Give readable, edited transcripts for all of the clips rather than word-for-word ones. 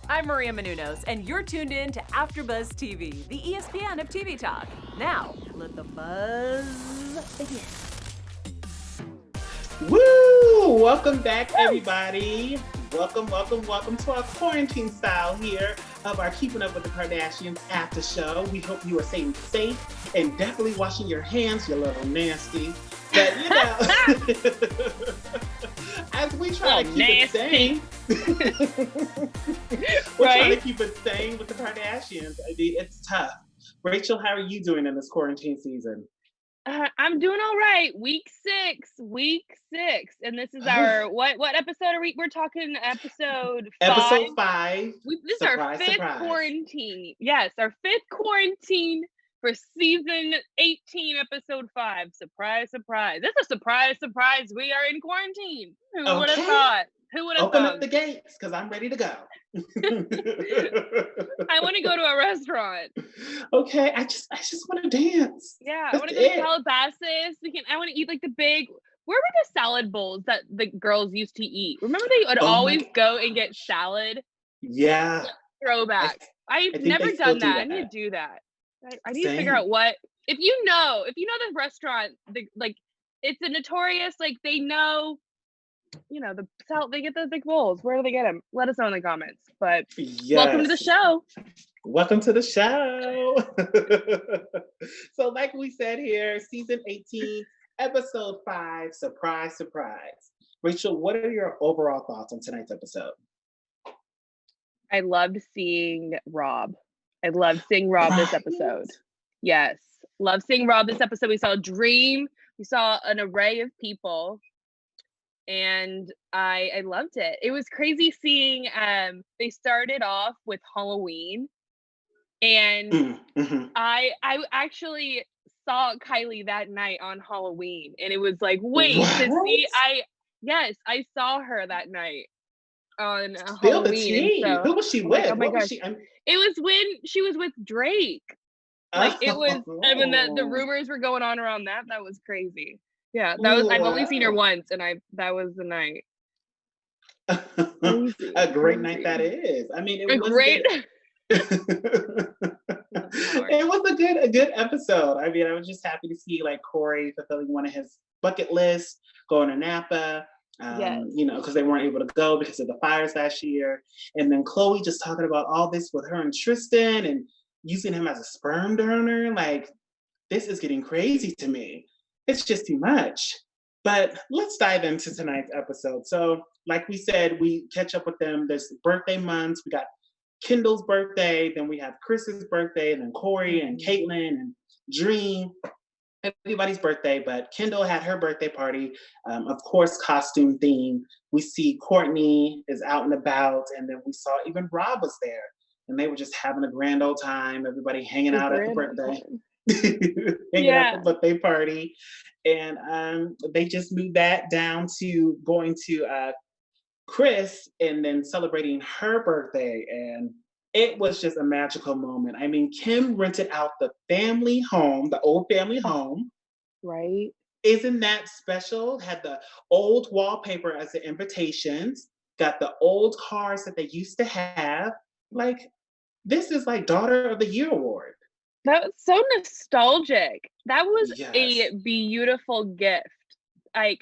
I'm Maria Menounos, and you're tuned in to AfterBuzz TV, the ESPN of TV talk. Now, let the buzz begin. Woo! Welcome back, everybody. Welcome to our quarantine style here of our Keeping Up with the Kardashians after show. We hope you are staying safe and definitely washing your hands, you little nasty. But you know, as we try to keep it sane, we're trying to keep it sane with the Kardashians. I mean, it's tough. Rachel, how are you doing in this quarantine season? I'm doing all right. Week six, and this is our what episode are we? We're talking episode 5. Episode 5. This is our fifth quarantine. Yes, our fifth quarantine for season 18, episode 5. Surprise, surprise! That's a surprise! We are in quarantine. Who would have thought? Who would have Open up the gates because I'm ready to go. I want to go to a restaurant. Okay, I just want to dance. Yeah, I want to go to Calabasas. I want to eat like the big. Where were the salad bowls that the girls used to eat? Remember they would always go and get salad? Yeah. Throwback. I've never done that. I need to do that. I need to figure out what if you know the restaurant, it's a notorious, they know, the salad, they get those big bowls. Where do they get them? Let us know in the comments. But Welcome to the show. Welcome to the show. So like we said here, season 18, episode 5, surprise, surprise. Rachel, what are your overall thoughts on tonight's episode? I loved seeing Rob. This episode. Yes. Love seeing Rob this episode. We saw a dream. We saw an array of people. And I loved it. It was crazy seeing they started off with Halloween. And I actually saw Kylie that night on Halloween. And it was like, wait, to see I saw her that night on Halloween. So, who was she with? Oh my gosh. It was when she was with Drake. It was, I mean, the rumors were going on around that. That was crazy. Yeah, I've only seen her once, and that was the night. A great night that is. I mean, it was great. It was a good episode. I mean, I was just happy to see Corey fulfilling one of his bucket lists, going to Napa. Because they weren't able to go because of the fires last year. And then Khloe just talking about all this with her and Tristan and using him as a sperm donor. This is getting crazy to me. It's just too much. But let's dive into tonight's episode. So, like we said, we catch up with them. There's birthday months. We got Kendall's birthday, then we have Chris's birthday, and then Corey and Caitlyn and Dream. Everybody's birthday, but Kendall had her birthday party, of course, costume theme. We see Courtney is out and about, and then we saw even Rob was there, and they were just having a grand old time. Everybody hanging out at the birthday, hanging out at the birthday party, and they just moved that down to going to Chris and then celebrating her birthday, and it was just a magical moment. I mean, Kim rented out the family home, the old family home. Right. Isn't that special? Had the old wallpaper as the invitations, got the old cars that they used to have. This is Daughter of the Year award. That was so nostalgic. That was a beautiful gift. I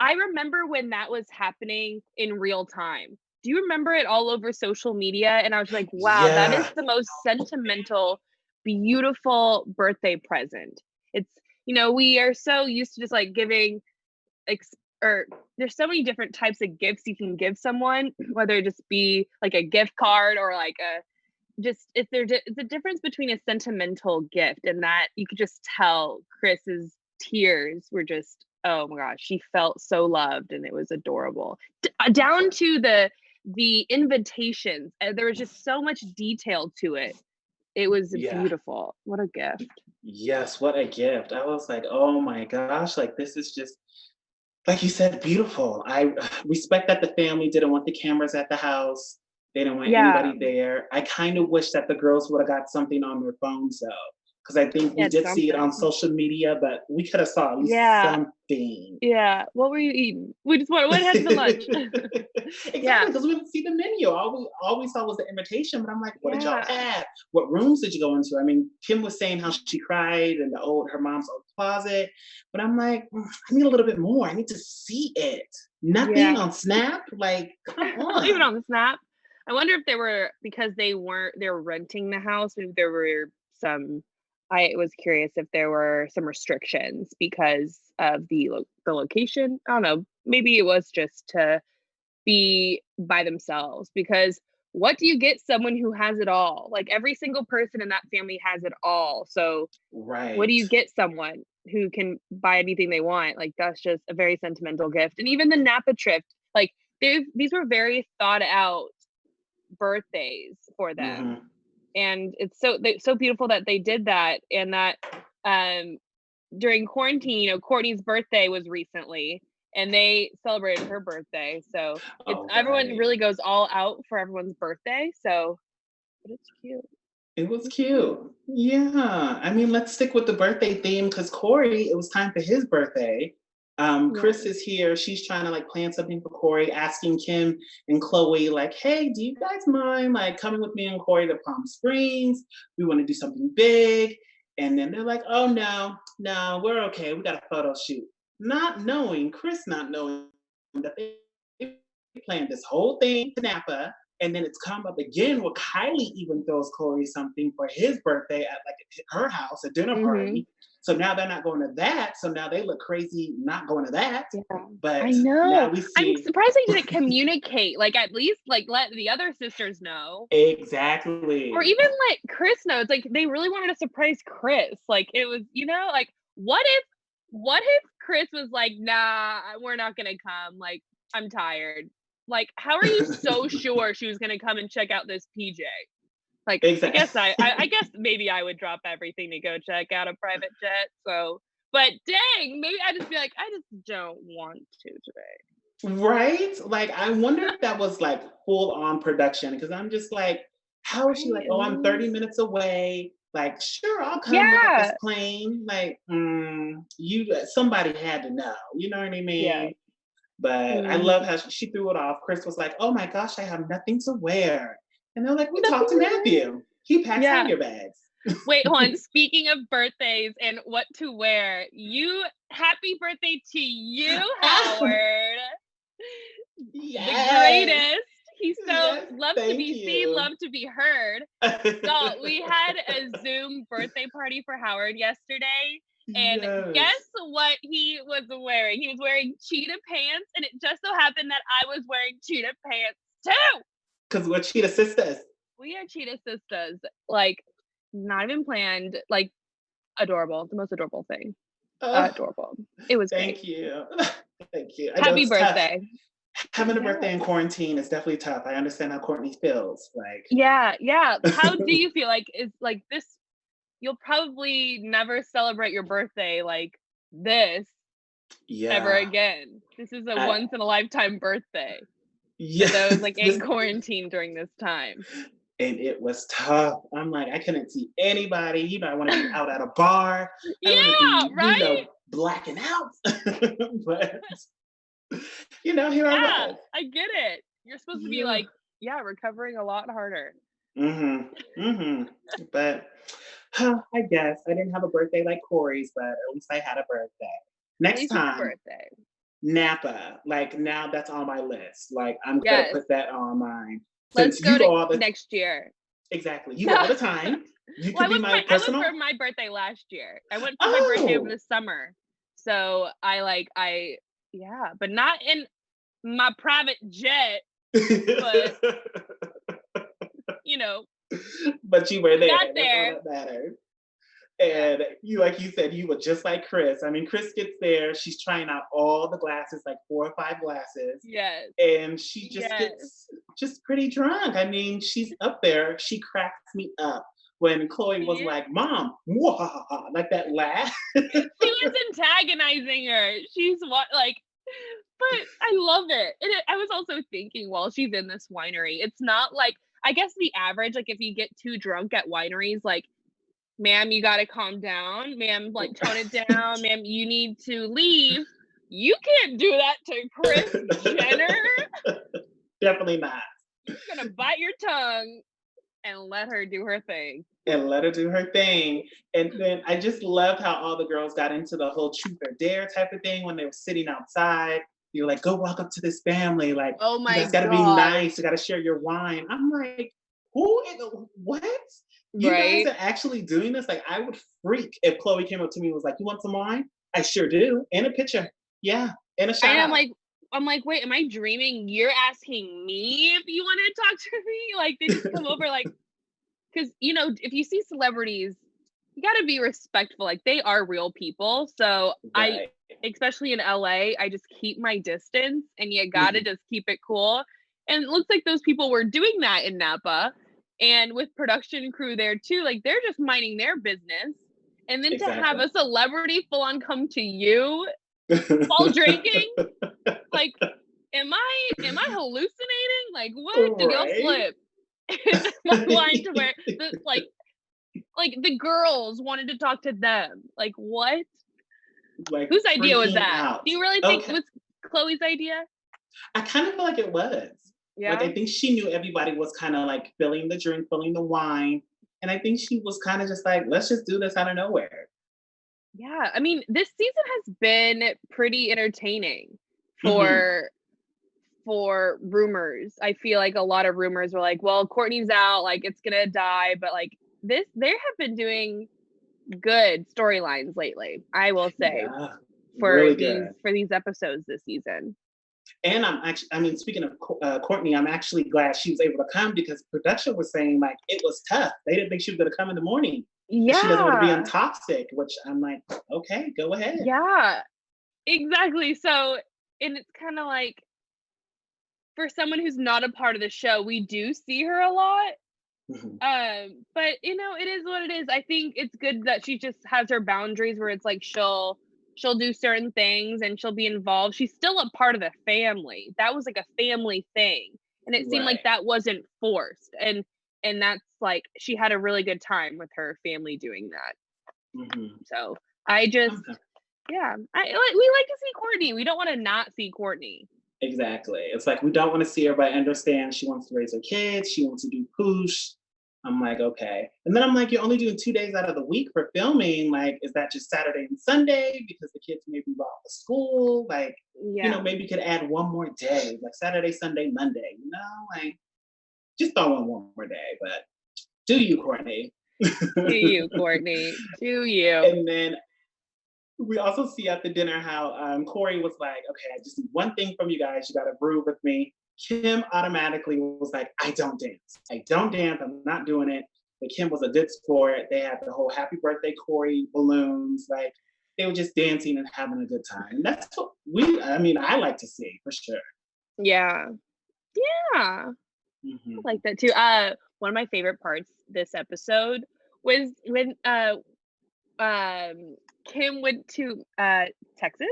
remember when that was happening in real time. Do you remember it all over social media? And I was like, wow, that is the most sentimental, beautiful birthday present. It's, we are so used to just giving, there's so many different types of gifts you can give someone, whether it just be a gift card or it's a difference between a sentimental gift, and that you could just tell Chris's tears were just, oh my gosh, she felt so loved, and it was adorable. Down to the invitations, there was just so much detail to it. It was beautiful. What a gift. Yes, what a gift. I was like, oh my gosh, this is just, like you said, beautiful. I respect that the family didn't want the cameras at the house. They didn't want anybody there. I kind of wish that the girls would have got something on their phones though. because I think we did see it on social media, but we could have saw at least something. Yeah. What were you eating? We just what had for lunch? Exactly, because we didn't see the menu. All we saw was the invitation, but I'm like, what did y'all have? What rooms did you go into? I mean, Kim was saying how she cried in her mom's old closet, but I'm like, I need a little bit more. I need to see it. Nothing on Snap? Like, come on. Not even on the Snap. I wonder if they were, because they were renting the house, if there were some, I was curious if there were some restrictions because of the location. I don't know. Maybe it was just to be by themselves, because what do you get someone who has it all? Like every single person in that family has it all. So what do you get someone who can buy anything they want? Like that's just a very sentimental gift. And even the Napa trip, like these were very thought out birthdays for them. And it's so beautiful that they did that, and that during quarantine, Courtney's birthday was recently, and they celebrated her birthday. So everyone really goes all out for everyone's birthday. So, but it's cute. It was cute. Yeah. I mean, let's stick with the birthday theme because Corey, it was time for his birthday. Chris is here. She's trying to like plan something for Corey, asking Kim and Chloe, like, hey, do you guys mind like coming with me and Corey to Palm Springs? We want to do something big. And then they're like, oh no, we're okay. We got a photo shoot. Chris not knowing that they planned this whole thing to Napa. And then it's come up again where Kylie even throws Corey something for his birthday at like her house, a dinner party. So now they're not going to that. So now they look crazy not going to that. Yeah. But I know. Now we see... I'm surprised they didn't communicate. Like at least like let the other sisters know. Exactly. Or even let Chris know. It's like they really wanted to surprise Chris. Like it was, like what if Chris was like, nah, we're not gonna come. Like I'm tired. Like, how are you so sure she was gonna come and check out this PJ? Like, exactly. I guess maybe I would drop everything to go check out a private jet. So, but dang, maybe I just be like, I just don't want to today. Right? Like, I wonder if that was like full on production, because I'm just like, how is she like, oh, I'm 30 minutes away. Like, sure, I'll come on this plane. Like, somebody had to know. You know what I mean? Yeah. But I love how she threw it off. Chris was like, oh my gosh, I have nothing to wear. And they're like, we talked to Matthew. He packs out your bags. Wait, hold on. Speaking of birthdays and what to wear, happy birthday to you, Howard. Yes. The greatest. He's so loved to be seen, loved to be heard. So we had a Zoom birthday party for Howard yesterday. And guess what he was wearing? He was wearing cheetah pants, and it just so happened that I was wearing cheetah pants too. Because we're cheetah sisters. We are cheetah sisters. Like, not even planned. Like, adorable. The most adorable thing. Adorable. It was Thank great. you. Thank you. Happy birthday. Tough. Having a birthday in quarantine is definitely tough. I understand how Courtney feels. Like, yeah. How do you feel? Like, is like this? You'll probably never celebrate your birthday like this ever again. This is a once in a lifetime birthday. Yeah. So I was like in quarantine during this time. And it was tough. I'm like, I couldn't see anybody. I want to be out at a bar. Right? Blacking out. But, here I was. I get it. You're supposed to be like, recovering a lot harder. But I guess I didn't have a birthday like Corey's, but at least I had a birthday. Next time, Napa. Like now, that's on my list. Like I'm gonna put that on mine. Let's go to next year. Exactly. You go all the time. You could be my personal. I went for my birthday last year. I went for my birthday over the summer. So but not in my private jet. But But you were there. Got there. That's all that mattered. And like you said, you were just like Chris. I mean, Chris gets there. She's trying out all the glasses, like 4 or 5 glasses. Yes. And she just gets just pretty drunk. I mean, she's up there. She cracks me up when Chloe was like, Mom, like that laugh. She was antagonizing her. But I love it. And I was also thinking while she's in this winery, it's not like, I guess the average, like if you get too drunk at wineries, like ma'am, you gotta calm down. Ma'am, like, tone it down. Ma'am, you need to leave. You can't do that to Kris Jenner. Definitely not. You're gonna bite your tongue and let her do her thing. And let her do her thing. And then I just love how all the girls got into the whole truth or dare type of thing when they were sitting outside. You're like, go walk up to this family. Like, oh my you guys gotta be nice. You gotta share your wine. I'm like, what? You guys are actually doing this? Like, I would freak if Khloe came up to me and was like, you want some wine? I sure do. And a picture. Yeah. And a shout out. I'm like, wait, am I dreaming? You're asking me if you want to talk to me? Like, they just come over, like, because, you know, if you see celebrities, you got to be respectful. Like, they are real people. So Right. especially in LA, I just keep my distance, and you got to just keep it cool. And it looks like those people were doing that in Napa, and with production crew there too. Like, they're just minding their business. And then to have a celebrity full on come to you while drinking, like, am I hallucinating? Like, what? Did y'all slip? Am I lying to where like the girls wanted to talk to them? Like, what? Like, whose idea was that? Out. Do you really think it was Khloe's idea? I kind of feel like it was. Yeah. Like, I think she knew everybody was kind of like filling the drink, filling the wine. And I think she was kind of just like, let's just do this out of nowhere. Yeah. I mean, this season has been pretty entertaining for rumors. I feel like a lot of rumors were like, well, Kourtney's out, like, it's gonna die. But like they have been doing good storylines lately, I will say, for really these episodes this season. And speaking of Kourtney, I'm actually glad she was able to come, because production was saying like it was tough. They didn't think she was going to come in the morning. Yeah. She doesn't want to be on Toxic, which I'm like, okay, go ahead. Yeah, exactly. So, and it's kind of like, for someone who's not a part of the show, we do see her a lot. But you know, it is what it is. I think it's good that she just has her boundaries, where it's like she'll do certain things and she'll be involved. She's still a part of the family. That was like a family thing, and it seemed like that wasn't forced. And that's like, she had a really good time with her family doing that. So I just, we like to see Kourtney. We don't want to not see Kourtney. Exactly. It's like, we don't want to see her, but I understand she wants to raise her kids. She wants to do poosh. I'm like, okay. And then I'm like, you're only doing 2 days out of the week for filming. Like, is that just Saturday and Sunday because the kids may be off to school? Like, you know, maybe you could add one more day, like Saturday, Sunday, Monday, you know? Like, just throw in one more day. But do you, Kourtney? Do you, Kourtney? Do you? And then we also see at the dinner how Corey was like, okay, I just need one thing from you guys. You got to brew with me. Kim automatically was like, I don't dance. I'm not doing it. But Kim was a good sport. They had the whole happy birthday Corey balloons. Like, they were just dancing and having a good time. And that's what I like to see, for sure. Yeah. I like that too. One of my favorite parts this episode was when Kim went to Texas.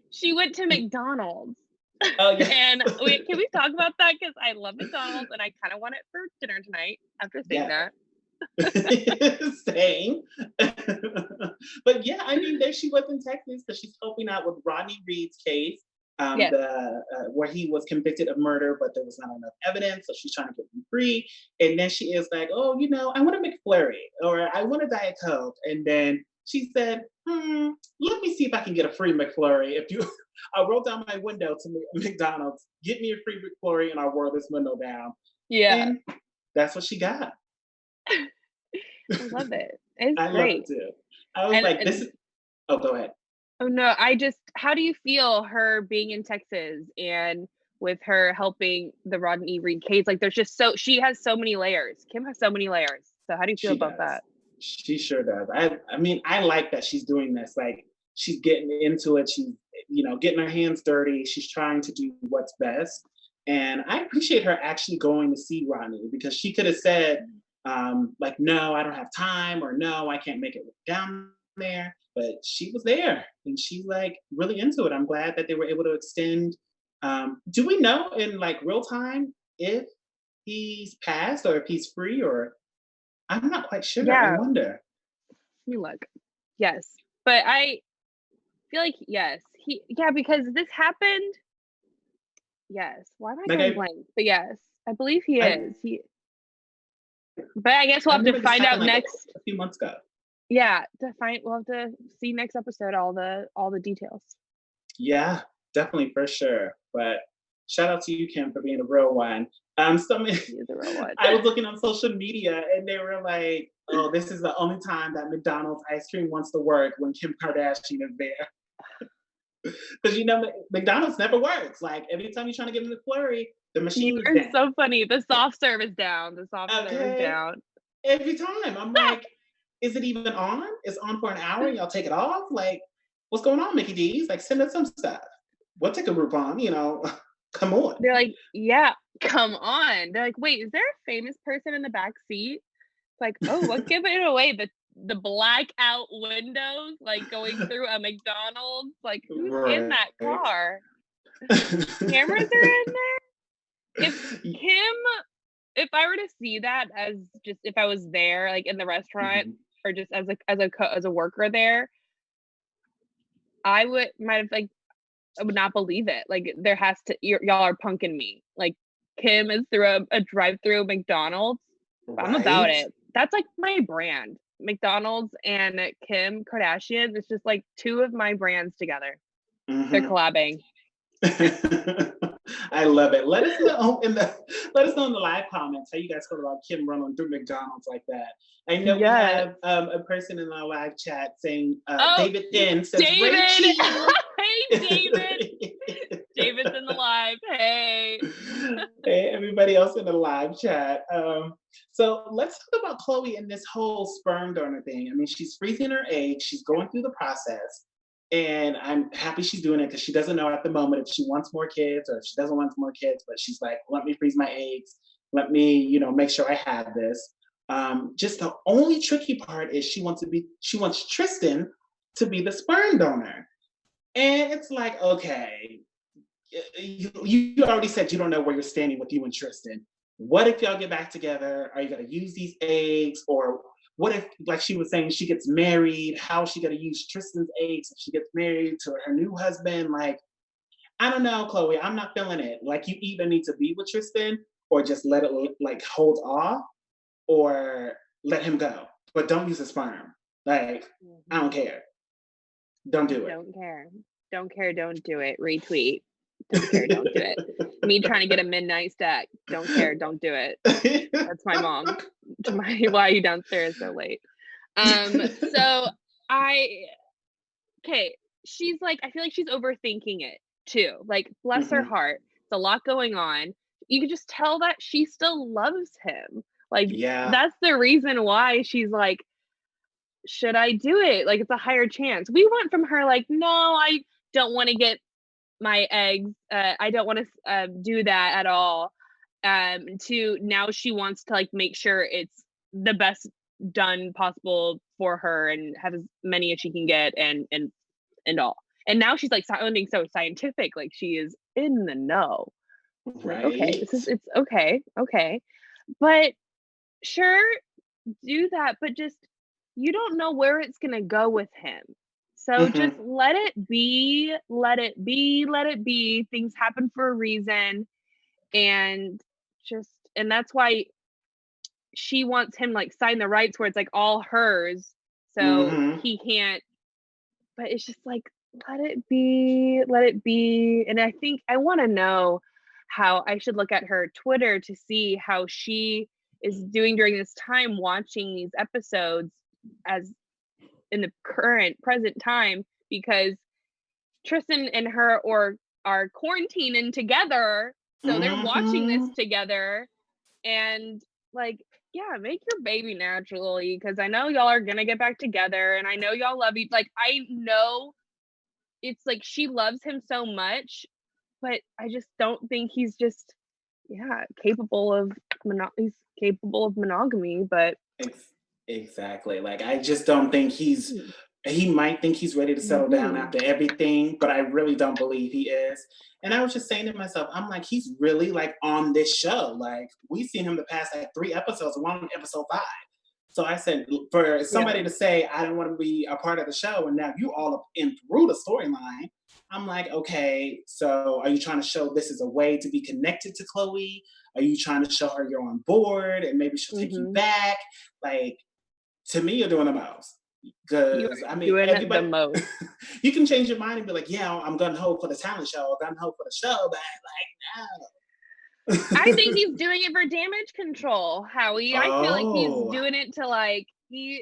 She went to McDonald's. Oh, yeah. And can we talk about that? Because I love McDonald's and I kind of want it for dinner tonight after saying that. Same. But yeah, I mean, there she was in Texas because she's helping out with Rodney Reed's case, where he was convicted of murder, but there was not enough evidence, so she's trying to get him free. And then she is like, oh, you know, I want a McFlurry, or I want a Diet Coke. And then she said, let me see if I can get a free McFlurry. I rolled down my window to McDonald's, get me a free McFlurry, and I'll roll this window down. Yeah. And that's what she got. I love it. It's I great. love it too. I was like, this is, oh, go ahead. Oh no, how do you feel her being in Texas and with her helping the Rodney Reed case? Like, there's just she has so many layers. Kim has so many layers. So how do you feel about that? She sure does. I mean, I like that she's doing this. Like, she's getting into it. She's, you know, getting her hands dirty. She's trying to do what's best. And I appreciate her actually going to see Rodney, because she could have said, like, no, I don't have time, or no, I can't make it down there. But she was there and she's like really into it. I'm glad that they were able to extend. Do we know in like real time if he's passed or if he's free, or I'm not quite sure. I wonder. Let me look. Yes. But I feel like, yes. Because this happened. Yes. Why am I drawing blank? But yes, I believe he is. But I guess we'll have to find out next. A few months ago. Yeah, we'll have to see next episode all the details. Yeah, definitely for sure. But shout out to you, Kim, for being a real one. I was looking on social media and they were like, "Oh, this is the only time that McDonald's ice cream wants to work when Kim Kardashian is there." Because McDonald's never works. Like every time you're trying to get in the flurry, the machine is down. So funny. The soft serve is down. Every time. I'm like, is it even on? It's on for an hour and y'all take it off? Like, what's going on, Mickey D's? Like, send us some stuff. We'll take a Groupon, come on. They're like, yeah, come on. They're like, wait, is there a famous person in the back seat? It's like, oh, let's give it away. The blackout windows, like going through a McDonald's. Like, who's in that car? Cameras are in there? If I were to see that as just if I was there, like in the restaurant, or just as a worker there, I would not believe it. Like there has to, y'all are punking me. Like Kim is through a drive-through McDonald's. Right. I'm about it. That's like my brand. McDonald's and Kim Kardashian. It's just like two of my brands together. They're collabing. I love it. Let us know in the live comments how you guys feel about Kim running through McDonald's like that. I know we have a person in our live chat saying David N says David. Hey David. David's in the live. Hey. Hey everybody else in the live chat. So let's talk about Khloe and this whole sperm donor thing. I mean, she's freezing her eggs. She's going through the process. And I'm happy she's doing it because she doesn't know at the moment if she wants more kids or if she doesn't want more kids, but she's like, let me freeze my eggs. Let me, make sure I have this. Just the only tricky part is she wants Tristan to be the sperm donor. And it's like, okay, you already said you don't know where you're standing with you and Tristan. What if y'all get back together? Are you going to use these eggs? Or what if, like she was saying, she gets married? How is she going to use Tristan's eggs if she gets married to her new husband? Like, I don't know, Khloe. I'm not feeling it. Like, you either need to be with Tristan or just let it, like, hold off or let him go. But don't use the sperm. Like, I don't care. Don't do it. Don't care. Don't do it. Retweet. Don't care. Don't do it. Me trying to get a midnight stack. Don't care. Don't do it. That's my mom. Why are you downstairs so late? She's like, I feel like she's overthinking it too. Like, bless her heart. It's a lot going on. You can just tell that she still loves him. Like, that's the reason why she's like, should I do it? Like, it's a higher chance. We went from her like, no, I don't want to get my eggs. I don't want to do that at all. To now she wants to like make sure it's the best done possible for her and have as many as she can get and all. And now she's like sounding so scientific, like she is in the know. Right. Like, okay, it's okay. But sure, do that, but just you don't know where it's gonna go with him. So just let it be. Things happen for a reason. And that's why she wants him like sign the rights where it's like all hers. So he can't, but it's just like, let it be. And I think I want to know how I should look at her Twitter to see how she is doing during this time, watching these episodes as in the present time, because Tristan and her are quarantining together, so they're watching this together. And like, yeah, make your baby naturally, because I know y'all are gonna get back together, and I know y'all love each. Like, I know it's like she loves him so much, but I just don't think he's just capable of monogamy. But exactly, like I just don't think he might think he's ready to settle down after everything, but I really don't believe he is. And I was just saying to myself, I'm like, he's really like on this show. Like, we've seen him the past like 3 episodes, and we're on episode 5. So I said, for somebody to say, I don't want to be a part of the show, and now you all up in through the storyline, I'm like, okay, so are you trying to show this is a way to be connected to Chloe? Are you trying to show her you're on board and maybe she'll take you back? Like, to me, you're doing the most. Because I mean, doing everybody, the most. you can change your mind and be like, yeah, I'm gung ho for the talent show, gung ho for the show, but like, no. I think he's doing it for damage control, Howie. I feel like he's doing it to like he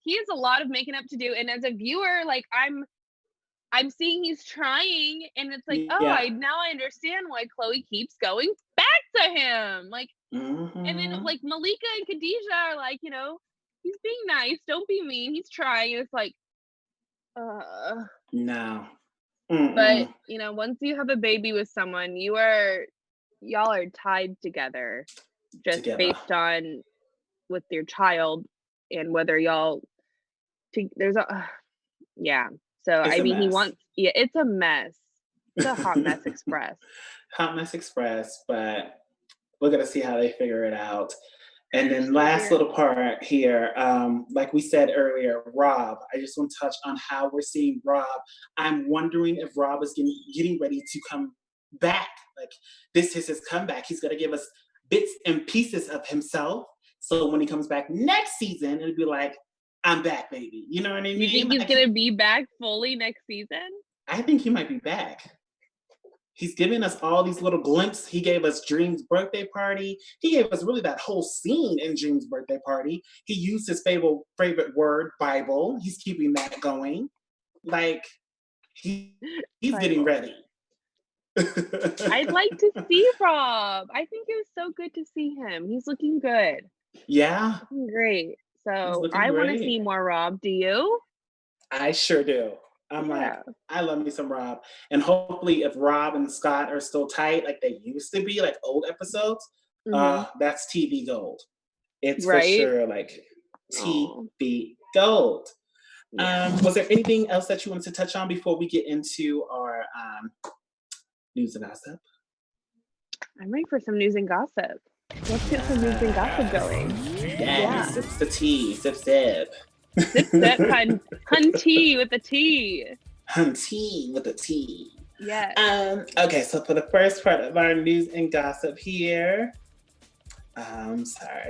has a lot of making up to do, and as a viewer, like I'm seeing he's trying, and it's like, I understand why Chloe keeps going back to him, like, and then like Malika and Khadijah are like, you know, he's being nice, don't be mean, he's trying, and it's like, no. But you know, once you have a baby with someone, y'all are tied together, just based on with your child and whether y'all. There's a So it's I mean, he wants. Yeah, it's a mess. It's a hot mess express. Hot mess express, but we're gonna see how they figure it out. And then last little part here, like we said earlier, Rob. I just want to touch on how we're seeing Rob. I'm wondering if Rob is getting ready to come back. Like, this is his comeback. He's gonna give us bits and pieces of himself. So when he comes back next season, it'll be like, I'm back, baby. You know what I mean? You think he's gonna be back fully next season? I think he might be back. He's giving us all these little glimpses. He gave us Dream's birthday party. He gave us really that whole scene in Dream's birthday party. He used his favorite word, Bible. He's keeping that going. Like, he's getting ready. I'd like to see Rob. I think it was so good to see him. He's looking good. Yeah. Looking great. So I want to see more Rob. Do you? I sure do. I'm like, I love me some Rob. And hopefully if Rob and Scott are still tight like they used to be, like old episodes, that's TV gold. It's for sure like TV gold. Was there anything else that you wanted to touch on before we get into our news and gossip? I'm ready for some news and gossip. Let's get some news and gossip going. Yes, it's the tea. Sip, sip. Sip, sip, hun tea with the tea. Hun tea with the tea. Yes. Okay, so for the first part of our news and gossip here,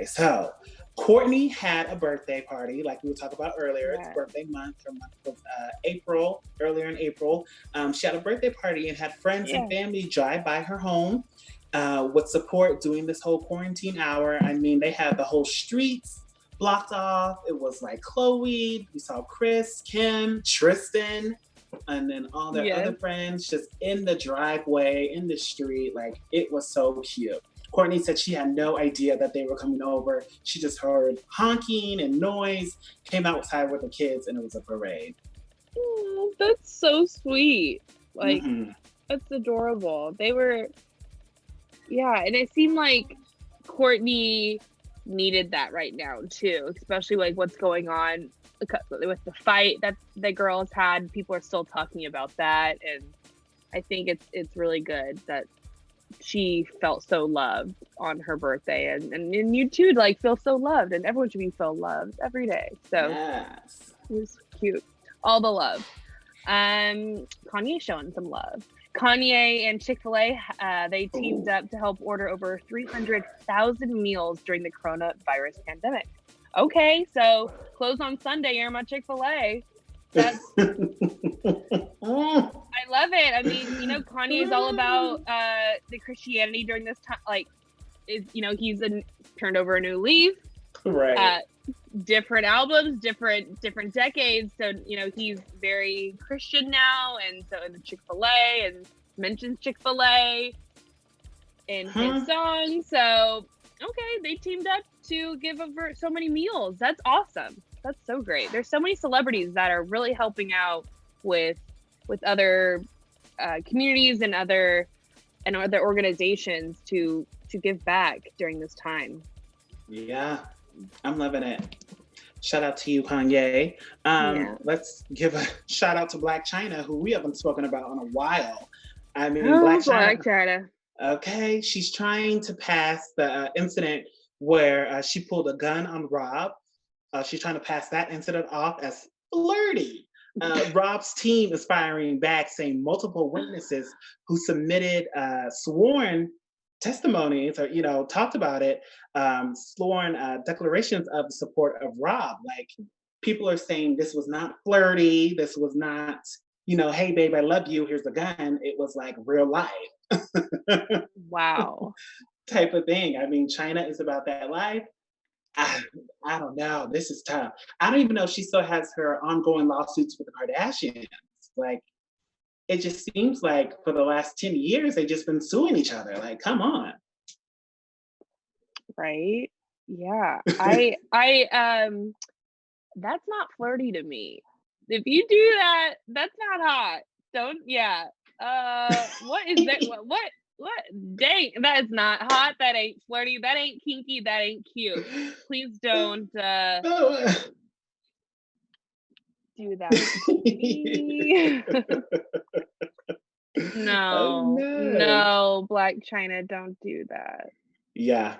so Courtney had a birthday party, like we were talking about earlier. It's birthday month. Her month was April, earlier in April. She had a birthday party and had friends and family drive by her home with support during this whole quarantine hour. I mean, they had the whole streets blocked off. It was like Chloe, we saw Chris, Kim, Tristan, and then all their other friends just in the driveway, in the street. Like, it was so cute. Courtney said she had no idea that they were coming over. She just heard honking and noise, came outside with the kids, and it was a parade. Oh, that's so sweet. Like, that's adorable. They were, and it seemed like Courtney needed that right now too, especially like what's going on with the fight that the girls had. People are still talking about that, and I think it's really good that she felt so loved on her birthday, and you too, like, feel so loved, and everyone should be so loved every day. So it was cute, all the love. Kanye showing some love. Kanye and Chick-fil-A, they teamed up to help order over 300,000 meals during the coronavirus pandemic. Okay, so close on Sunday, you're my Chick-fil-A. That's I love it. I mean, you know, Kanye is all about the Christianity during this time. Like, he's turned over a new leaf. Right. Different albums, different decades. So, you know, he's very Christian now, and so in the Chick-fil-A, and mentions Chick-fil-A in his song. So, okay, they teamed up to give over so many meals. That's awesome. That's so great. There's so many celebrities that are really helping out with other communities and other organizations to give back during this time. Yeah, I'm loving it. Shout out to you, Kanye. Let's give a shout out to Black China, who we haven't spoken about in a while. I mean, Black China. Okay, she's trying to pass the incident where she pulled a gun on Rob. she's trying to pass that incident off as flirty. Rob's team is firing back, saying multiple witnesses who submitted sworn testimonies or, talked about it, sworn declarations of support of Rob. Like, people are saying this was not flirty. This was not, hey, babe, I love you. Here's a gun. It was like real life. Wow. Type of thing. I mean, China is about that life. I don't know. This is tough. I don't even know if she still has her ongoing lawsuits with the Kardashians. Like, it just seems like for the last 10 years, they've just been suing each other. Like, come on. Right? Yeah. That's not flirty to me. If you do that, that's not hot. Don't, yeah. What is that? What? Dang, that is not hot. That ain't flirty. That ain't kinky. That ain't cute. Please don't do that to me. No, Black China, don't do that. Yeah,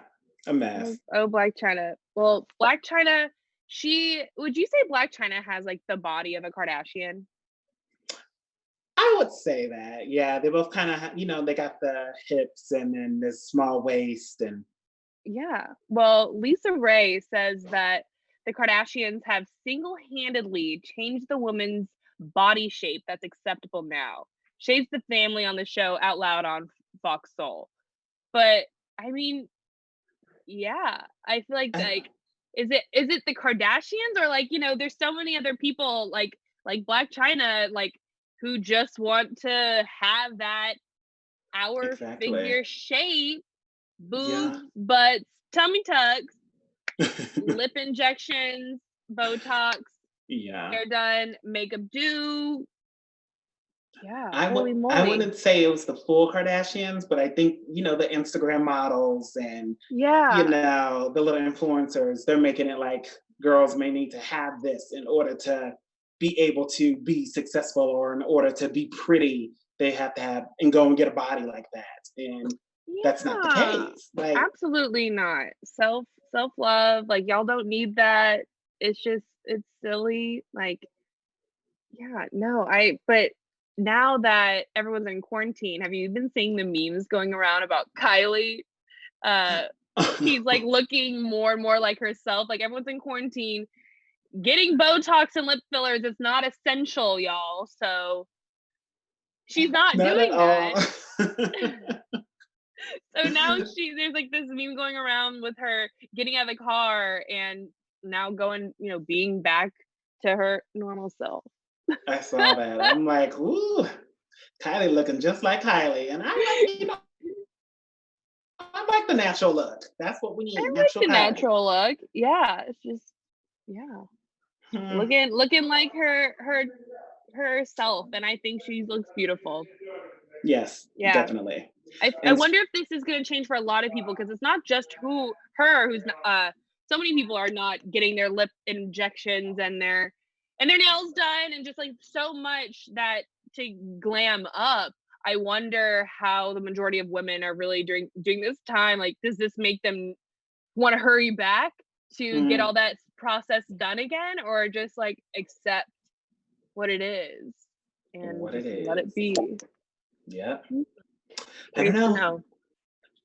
a mess. Oh, Black China. Well, Black China, would you say Black China has like the body of a Kardashian? I would say that. Yeah, they both kind of, they got the hips and then this small waist and. Yeah. Well, Lisa Ray says that the Kardashians have single-handedly changed the woman's body shape that's acceptable now. Shades the family on the show out loud on Fox Soul. But I mean, yeah, I feel like is it the Kardashians or like, there's so many other people like Black China, like, who just want to have that hour figure shape, boobs, butts, tummy tucks, lip injections, Botox, hair done, makeup do. Yeah, I wouldn't say it was the full Kardashians, but I think, the Instagram models and, the little influencers, they're making it like girls may need to have this in order to be able to be successful, or in order to be pretty, they have to have and go and get a body like that. And that's not the case. Like, absolutely not. Self-love, like, y'all don't need that. It's silly. Like, but now that everyone's in quarantine, have you been seeing the memes going around about Kylie? She's like looking more and more like herself. Like, everyone's in quarantine. Getting Botox and lip fillers is not essential, y'all. So she's not doing that. So now there's like this meme going around with her getting out of the car and now going, being back to her normal self. I saw that. I'm like, ooh, Kylie looking just like Kylie. And I like the natural look. That's what we need. I like the natural look. Yeah. It's just, looking like herself. And I think she looks beautiful. Yes, definitely. I wonder if this is going to change for a lot of people, because it's not just her who's so many people are not getting their lip injections and their nails done, and just like so much that to glam up. I wonder how the majority of women are really during this time. Like, does this make them want to hurry back to get all that process done again, or just like accept what it is and let it be? Yeah. I don't know.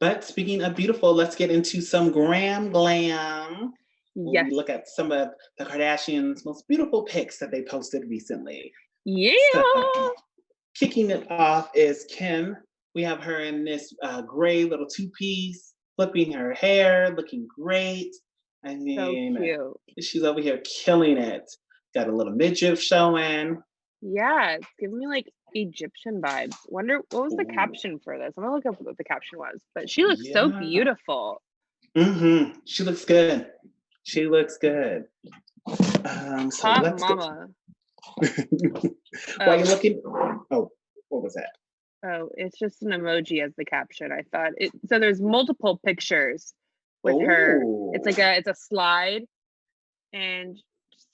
But speaking of beautiful, let's get into some glam. Yes. We look at some of the Kardashians' most beautiful pics that they posted recently. Yeah. So, kicking it off is Kim. We have her in this gray little two-piece, flipping her hair, looking great. I mean, so cute. She's over here killing it. Got a little midriff showing. Yeah, it's giving me like Egyptian vibes. Wonder what was the caption for this? I'm gonna look up what the caption was. But she looks so beautiful. She looks good. Hot mama. Why are you looking? Oh, what was that? Oh, it's just an emoji as the caption. I thought it. So there's multiple pictures with her. It's like it's a slide, and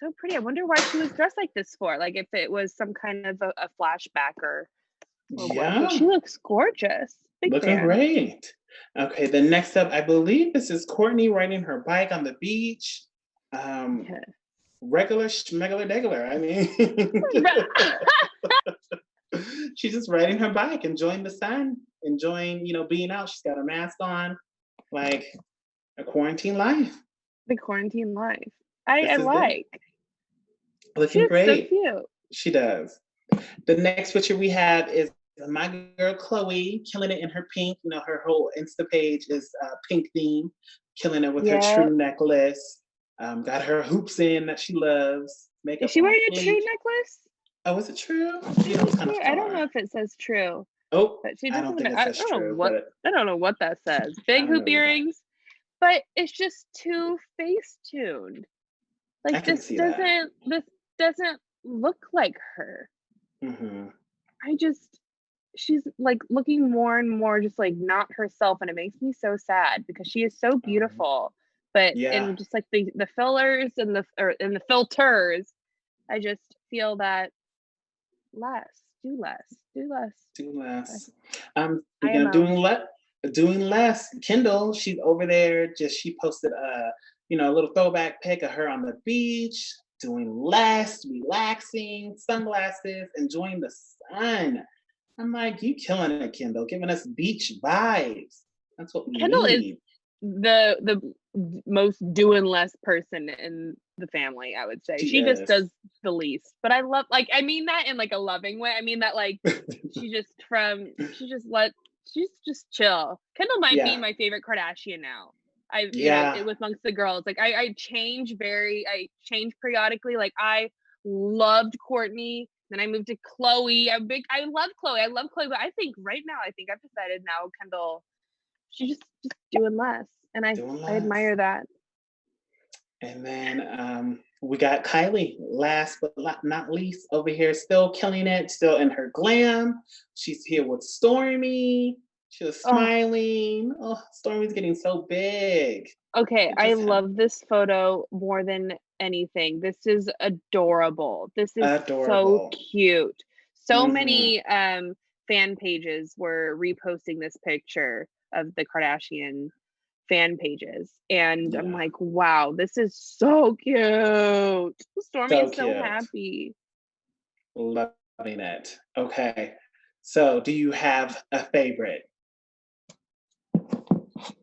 so pretty. I wonder why she was dressed like this for. Like, if it was some kind of a flashback or what. She looks gorgeous. Looking great. Okay, the next up, I believe this is Courtney riding her bike on the beach. Yeah. Regular schmegular degular. I mean, she's just riding her bike, enjoying the sun, enjoying, being out. She's got her mask on, like a quarantine life. The quarantine life. I This is it. like. She Looking looks so great. cute. She does. The next picture we have is my girl Chloe killing it in her pink. Her whole Insta page is pink theme, killing it with her Yeah. true necklace. Got her hoops in that she loves. Makeup Is she on wearing a true fleek. necklace? Oh, is it true? It's Kind of true. I don't far. know if it says true, Oh, but she I don't think definitely. it I says don't know true, what. but I don't know what that says. Big I don't hoop know either. earrings, but it's just too face tuned. I Like can see that. this doesn't look like her. Mm-hmm. She's like looking more and more just like not herself, and it makes me so sad because she is so beautiful. But Yeah, in just like the fillers and the filters, I just feel that do less. do less. I Speaking am of doing less, Kendall, she's over there. She posted a little throwback pic of her on the beach, doing less, relaxing, sunglasses, enjoying the sun. I'm like, you killing it, Kendall, giving us beach vibes. That's what we Kendall is need. the most doing less person in the family, I would say. She She just is. does the least. But I love, like, I mean that in like a loving way. I mean that like she's just chill. Kendall might be Yeah. my favorite Kardashian now. Yeah. It was amongst the girls. Like I change periodically. Like I loved Courtney, then I moved to Chloe. I love Chloe, but I think right now I've decided now Kendall, she's just doing less. And I Doing admire less. that. And then we got Kylie, last but not least, over here, still killing it, still in her glam. She's here with Stormy. She was Oh, smiling. Oh, Stormy's getting so big. okay. It I just love this photo more than anything. This is adorable. This is so adorable. cute. So Mm-hmm. many fan pages were reposting this picture of the Kardashian fan pages. And I'm Yeah. like, wow, this is so cute. Stormy So is so cute. happy. Loving it. Okay. So do you have a favorite?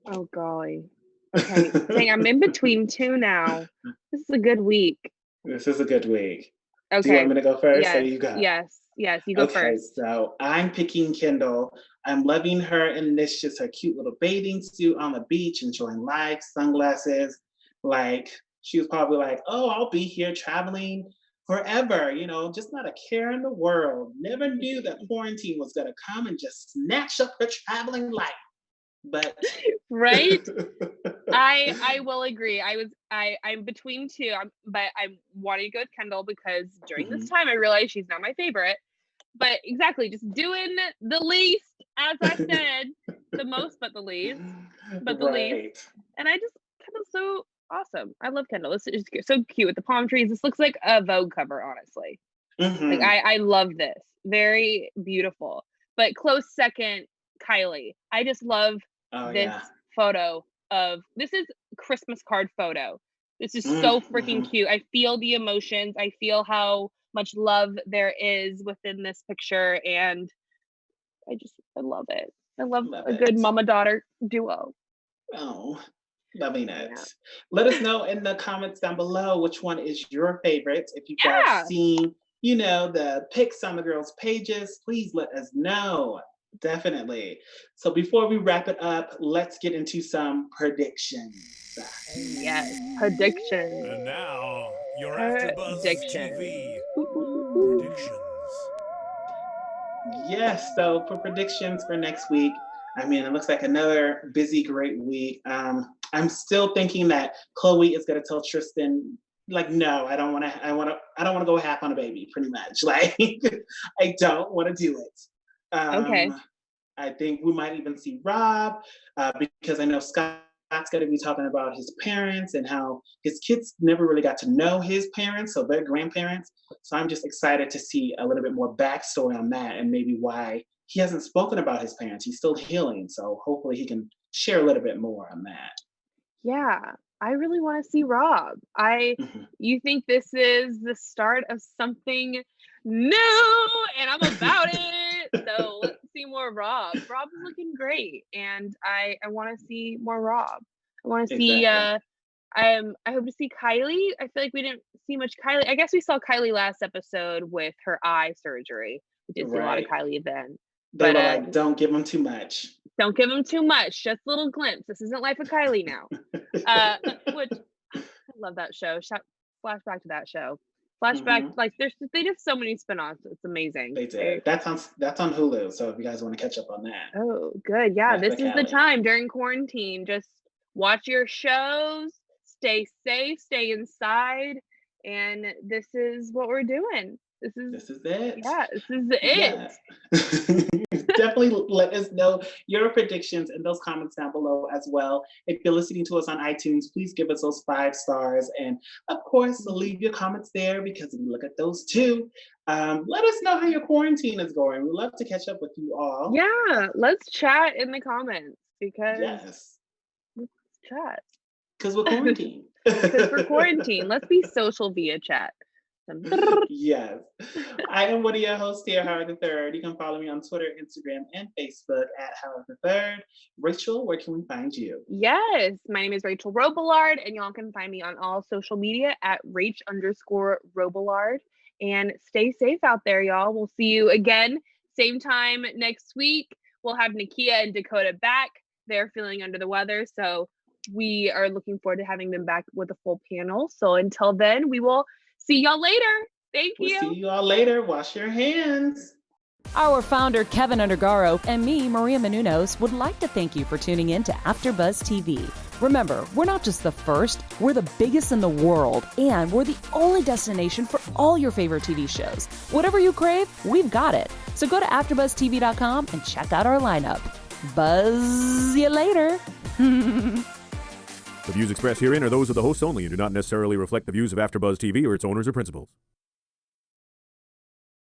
Oh golly. Okay. Dang, I'm in between two now. This is a good week. This is a good week. Do you want Okay. me to go first or Yes. you go? Yes. You go Okay, first. so I'm picking Kendall. I'm loving her in this, just her cute little bathing suit on the beach, enjoying life, sunglasses. Like, she was probably like, oh, I'll be here traveling forever, just not a care in the world. Never knew that quarantine was going to come and just snatch up her traveling life. But Right? I will agree. I'm between two, but I'm wanting to go with Kendall because during this time I realized she's not my favorite. But exactly, just doing the least, as I said, the most, but the least, right. And Kendall's so awesome. I love Kendall. This is so cute with the palm trees. This looks like a Vogue cover, honestly. Like Mm-hmm. I love this. Very beautiful. But close second, Kylie. I just love this photo this is Christmas card photo. This is so freaking cute. I feel the emotions. I feel how much love there is within this picture, and I love it. I love a good mama daughter duo. Oh, loving it. Yeah. Let us know in the comments down below which one is your favorite. If you guys seen, the pics on the girls' pages, please let us know. Definitely. So before we wrap it up, let's get into some predictions. Yes, predictions. And now, your AfterBuzz TV predictions. Yes, so for predictions for next week, I mean, it looks like another busy, great week. I'm still thinking that Chloe is gonna tell Tristan, like, no, I don't wanna go half on a baby, pretty much. Like, I don't wanna do it. Okay. I think we might even see Rob, because I know Scott's going to be talking about his parents and how his kids never really got to know his parents, so their grandparents. So I'm just excited to see a little bit more backstory on that and maybe why he hasn't spoken about his parents. He's still healing, so hopefully he can share a little bit more on that. Yeah. I really want to see Rob. You think this is the start of something new, and I'm about it. So let's see more Rob. Rob is looking great, and I want to see more Rob. I want to see. I hope to see Kylie. I feel like we didn't see much Kylie. I guess we saw Kylie last episode with her eye surgery. We did see a lot of Kylie then. They were like, don't give him too much. Don't give him too much. Just a little glimpse. This isn't Life of Kylie now. Which I love that show. Flashback to that show. Flashback, like they did so many spinoffs. It's amazing. They did. That's on Hulu. So if you guys want to catch up on that. Oh, good. Yeah, this is the time during quarantine. Just watch your shows. Stay safe. Stay inside. And this is what we're doing. This is it. Yeah, this is it. Yeah. Definitely let us know your predictions in those comments down below as well. If you're listening to us on iTunes, please give us those 5 stars. And of course, leave your comments there because we look at those too. Let us know how your quarantine is going. We'd love to catch up with you all. Yeah, let's chat in the comments because let's chat. Because we're quarantined. Because we're quarantined. Let's be social via chat. Yes. I am one of your hosts here, Howard III. You can follow me on Twitter, Instagram, and Facebook at Howard III. Rachel, where can we find you? Yes, my name is Rachel Robillard, and y'all can find me on all social media at Rach_Robillard. And stay safe out there, y'all. We'll see you again, same time next week. We'll have Nakia and Dakota back. They're feeling under the weather, so we are looking forward to having them back with a full panel. So until then, we will see y'all later. Thank you. We'll see you all later. Wash your hands. Our founder, Keven Undergaro, and me, Maria Menounos, would like to thank you for tuning in to AfterBuzz TV. Remember, we're not just the first, we're the biggest in the world, and we're the only destination for all your favorite TV shows. Whatever you crave, we've got it. So go to AfterBuzzTV.com and check out our lineup. Buzz you later. The views expressed herein are those of the hosts only and do not necessarily reflect the views of AfterBuzz TV or its owners or principals.